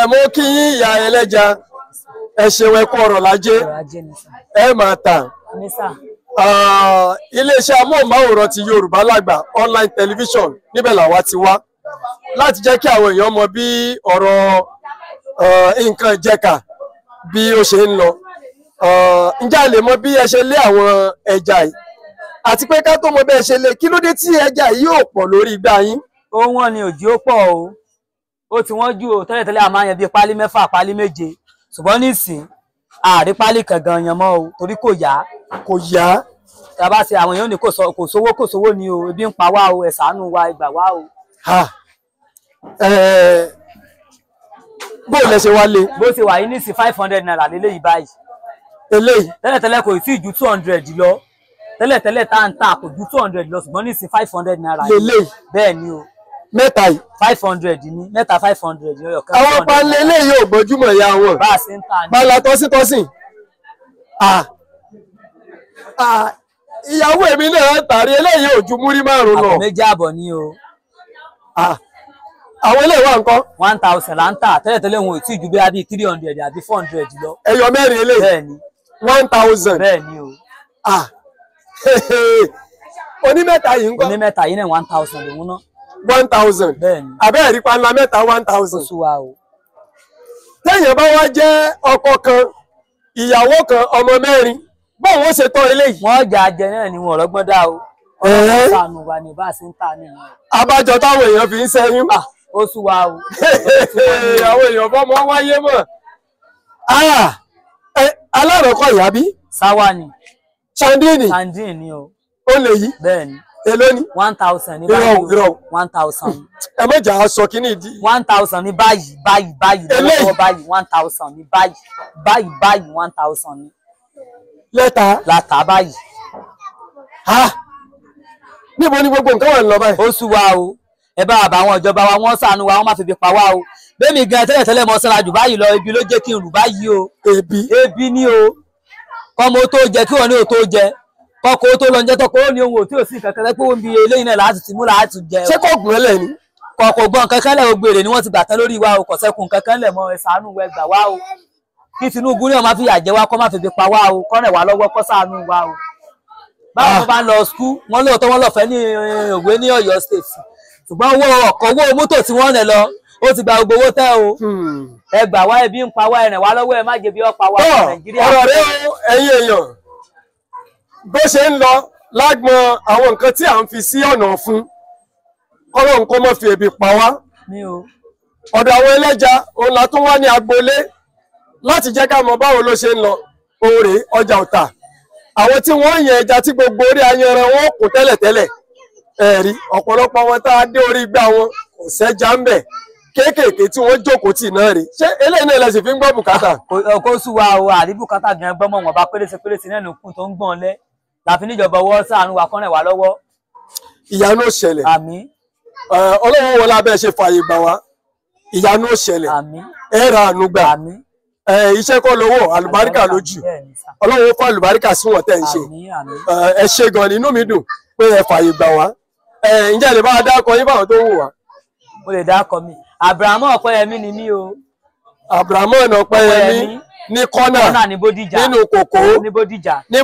Mo kí yín ìyá ẹlẹ́ja ẹ ṣeun ẹ kú ọ̀rọ̀ lájé ẹ máa tà. Iléeṣẹ́ amóhùnmáwòrán ti Yorùbá Lágbà online television níbẹ̀ làwa ti wá láti jẹ́ kí àwọn èèyàn mọ bí ọ̀rọ̀ nǹkan ìjẹ̀ka bí ó ṣe ń lọ. Ǹjẹ́ a lè mọ bí ẹ ṣe lé àwọn ẹja yìí àti pé ká tó mọ bí ẹ ṣe lé kí ló dé tí ẹja yìí ò pọ̀ lórí igbá yín? Ó wọ́n ni òjì ó pọ̀ o, ó ti wọ́n jù o. Tẹ́lẹ̀tẹ́lẹ̀ a máa yan bíi pálí 6 pálí 7 ṣùgbọ́n nísìn àárí pálí kan gan yan mọ́ o torí kò yá. Kò yá. Tá a bá ṣe àwọn èèyàn ní kò sówó ni o, ebi ń pa wá o, ẹ ṣàánú wa, ẹ gbà wá o. Bó lẹ ṣe wá lé? Bó ṣe wà yìí nísìn 500 naira lélẹ́yìí báyìí. Eléyìí tẹ́lẹ̀tẹ́lẹ̀ kò tí ì ju 200 lọ. Tẹ́lẹ̀tẹ́lẹ̀ tá ń tà kò ju 200 lọ ṣùgbọ́n nísìn 500 naira. Lélẹ́yìí. Bẹ́ẹ̀ ni o. Mẹ́ta yìí 500 ni, mẹ́ta 500 ni ọ̀kan. Àwọn panlé eléyìí ò gbójúmọ̀ ìyá wọn. Bá a ṣe ń tà ní. Bala tọ́sítọ́sìn. Ìyàwó èmi náà tàrí eléyìí ò ju múrí 5 lọ. Àpò 2 àbọ̀ ni o. Àwọn eléyìí wà ńkọ́? 1000 là ń tà. Tẹ́lẹ̀tẹ́lẹ̀ wọn ò tí ì ju bí i 300 àbí 400 lọ. Ẹyọ mẹ́rin eléyìí. Bẹ́ẹ̀ ni. 1000. Bẹ́ẹ̀ ni o. Onímẹ́ta yìí ńkọ́? Onímẹ́ta yìí náà 1000 lòun náà. 1000. Bẹ́ẹ̀ ni. Àbẹ́ ẹ̀rí panla mẹ́ta 1000. Oṣù wa o. Téèyàn bá wá jẹ́ ọkọ kan, ìyàwó kan, ọmọ 4, báwo wọ́n ṣe tọ́ eléyìí? Wọ́n jà jẹ náà ni wọn ọ̀rọ̀gbọ́n dá o. Ọlọ́run ṣàánú wa ni bá a ṣe ń tà nìyẹn. Abájọ táwọn èèyàn fi ń ṣẹ́yún. Oṣù wa o. Àwọn èèyàn bọ́ mọ́ wáyé mọ̀. Alárọ̀kọ̀ ìyá bí? Sáwà ni. Sandini. Sandini ni o. Ó lè yí. Bẹ́ẹ̀ ni. Èló ni? 1000 ní báyìí. Irọ́. 1000. Ẹ mọ̀jà aṣọ kìíní ìdí. 1000 ní báyìí lọ́wọ́ báyìí 1000 ní báyìí 1000 ní. Lẹ́tà. Látà báyìí. Níbo ni gbogbo nǹkan wà ń lọ báyìí? Oṣù wa o. Ẹ bá àbá àwọn ìjọba wa wọ́n ṣàánú wa, wọ́n má fi bí pa wá o. Bẹ́ẹ̀ni gan tẹ́lẹ̀tẹ́lẹ̀ mọ́ sára jù báyìí lọ, ebi ló jẹ́ kí n rù báyìí o. Ebi ni o. Kọ́mọ tó jẹ kí wọ́n ní o tó jẹ. Kọ́kọ́ tó lọ jẹ́ tọ́kọ́ ó ní ohun ò tí ò sí kankan pé ó ń bi eléyìí náà láti ti mú láti jẹ. Ṣé kò gùn ẹlẹ̀ ni? Kọ̀kọ̀ gbọ́n kankan lẹ̀ ògbèrè ni wọ́n ti gbà tán lórí wa o, kọ̀sẹ́kùn kankan lẹ̀ mọ́ ẹ ṣàánú wa, ẹ gbà wá o. Kí Tinubu ní ó máa fi yà jẹ wá, kó má fi bí pa wá o, kó rẹ̀ wá lọ́wọ́, kó ṣàánú wa o. Báwo bá ń lọ skul, wọ́n lóòótọ́ wọ́n lọ́fẹ̀ẹ́ ní Òwe ní Ọ̀yọ́ state. Ṣùgbọ́n owó mọ́tò tí wọ́n rẹ̀ lọ, ó ti gba gbogbo owó tẹ́ o. Ẹ gbà wá, ebi ń pa wá, ẹ rẹ̀ wá lọ́wọ́, ẹ má jẹ bí ó pa wá Nàìjíríà. Ọ̀rọ̀ rẹ̀ ẹ̀yin èèyàn bó ṣe ń lọ lágbọn àwọn nǹkan tí à ń fi sí ọ̀nà fún Ọlọ́run kó má fi ebi pa wá. Ọ̀dọ̀ àwọn ẹlẹ́ja òun la tún wá ní agboolé láti jẹ́ ká mọ báwo ló ṣe ń lọ. Oore ọjà ọ̀tà àwọn tí wọ́n yẹn ẹja tí gbogbo orí ayanran wọn kò tẹ́lẹ̀tẹ́lẹ̀ ẹ̀rí ọ̀pọ̀lọpọ̀ wọn tá a dé orí igbá wọn kò sẹ́jà ń bẹ̀ kéékèèké tí wọ́n jókòó tì náà rí. Ṣé eléyìí náà lẹ́sìn fi ń gbọ́ bùkátà? Kó sú wa o, àrí bùkátà gan gbọ́mọ̀ wọn bá pérése náà nìkún tó ń gbọ́n lẹ́ láfi níjọba ọwọ́ ṣàánú wa kọ́nẹ̀ wá lọ́wọ́. Ìyanu ó ṣẹlẹ̀. Àmín. Ọlọ́run wọlé abẹ́ ṣe fààyè gbà wá. Ìyanu ó ṣẹlẹ̀. Àmín. Ẹ ra àánú gbà. Àmín. Iṣẹ́ kọ́ lówó àlùbáríkà lójú. Ọlọ́run ó fún àlùbáríkà sí wọn tẹ́ ń ṣe. Ẹ ṣe gan ni inú mi dùn pé ẹ fààyè gbà wá. Ǹjẹ́ ẹ lè bá a dákọ yín báwọn tó ń wò wá? Mo lè dákọ mi. Abrahamu Ọpẹ́yẹmí ni mí o. Abrahamu Ọpẹ́yẹmí ní kọ́nà nínú kòkó ní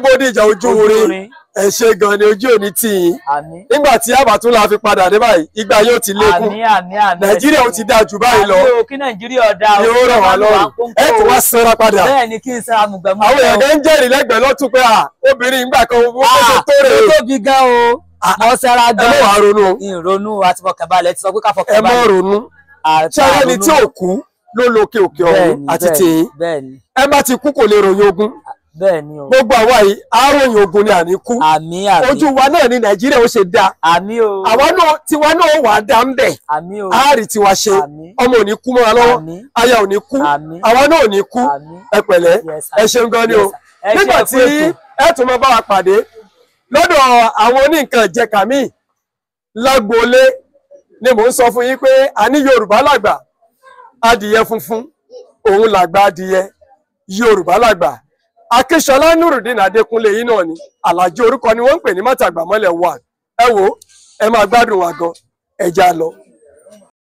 Bódìjà ojú orin. Ẹ ṣe gan ni ojú òní tì yín. Nígbà tí àbàtún la fi padà dé báyìí ìgbà yóò ti lékún. Nàìjíríà ó ti dáa jù báyìí lọ. Kí Nàìjíríà dá o. Yóò rọ̀ wá lọ́rùn. Ẹ tún wá sanra padà. Bẹ́ẹ̀ ni kí n sanra mùgbẹ̀mú. Àwọn èèyàn kan ń jẹ́rìí lẹ́gbẹ̀ẹ́ lọ́tún pé obìnrin ìgbà kan owó tó ṣe tó rè é. Ó tóbi gan o. Mo sanra gan. Ẹ mọ̀ wá ronú. Ìrònú àti fọkànbalẹ̀ ti sọ pé ká fọkànbalẹ̀. Ẹ mọ̀ ronú. Ṣé ẹni tí ò kú ló lókè òkè ọ̀run àti tèyí? Ẹ bá ti kú kò lè ròyìn ogun. Bẹ́ẹ̀ni o. Gbogbo àwa yìí àròyìn ogun ni àní kú. Àmín àmín. Ojú wa náà ni Nàìjíríà ó ṣe dá. Àmín o. Àwa náà tiwa náà wà á dá ń bẹ̀. Àmín o. Àárí tiwa ṣe. Ọmọ ò ní kú mọ́ra lọ́wọ́. Aya ò ní kú. Àwa náà ò ní kú. Ẹ pẹ̀lẹ́. Ẹ ṣeun gan ni o. Nígbà tí ẹ tún máa bá wa pàdé lọ́dọ̀ àwọn oníǹkan ìjẹ̀ka míì lágboolé ni mò ń sọ fún yín pé a ní Yorùbá Lágbà adìyẹ funfun òun làgbà adìyẹ Yorùbá Lágbà. Akínsọlá Nurudeen Adékúnlé yìí náà ni Àlàjì orúkọ ni wọ́n ń pè ní Mátàgbàmọ́lẹ̀ 1. Ẹ wò ẹ máa gbádùn wa gan, ẹ já lọ.